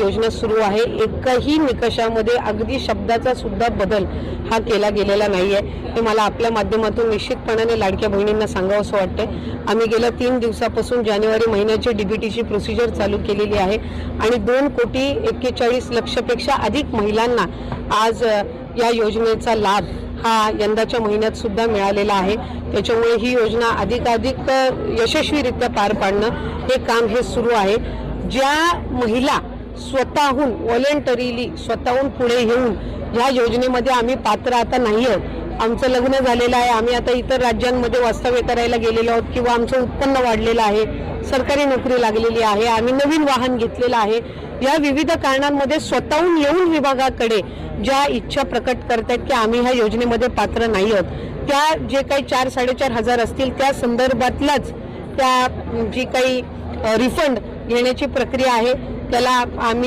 योजना सुरू आहे। एकही निकषामध्ये अगदी शब्दाचा सुद्धा बदल हा केला गेलेला नाही आहे। हे मला आपल्या माध्यमातून निश्चितपणाने लाडक्या बहिणींना सांगावंसं वाटते। आम्ही गेल्या 3 दिवसापासून जानेवारी महिन्याची डीबीटीची प्रोसिजर चालू केलेली आहे आणि 2,41,00,00,000पेक्षा अधिक महिलांना आज या योजनेचा लाभ हा यंदाच्या महिन्यात सुद्धा मिळालेला आहे। त्याच्यामुळे ही योजना अधिकाधिक यशस्वीरित्या पार पाडणं हे काम हे सुरू आहे। ज्या महिला स्वतःहून व्हॉलंटरीली स्वतःहून पुढे येऊन या योजनेमध्ये आम्ही पात्र आता नाही आहोत, आमचं लग्न झालेलं आहे, आम्ही आता इतर राज्यांमध्ये वास्तव्य करायला गेलेलो आहोत किंवा आमचं उत्पन्न वाढलेलं आहे, सरकारी नोकरी लागलेली आहे, आम्ही नवीन वाहन घेतलेलं आहे, या विविध कारणांमध्ये स्वतःहून येऊन विभागाकडे ज्या इच्छा प्रकट करतात की आम्ही ह्या योजनेमध्ये पात्र नाही आहोत, त्या जे काही 4-4.5 हजार असतील त्या संदर्भातलाच त्या जी काही रिफंड घेण्याची प्रक्रिया आहे त्याला आम्ही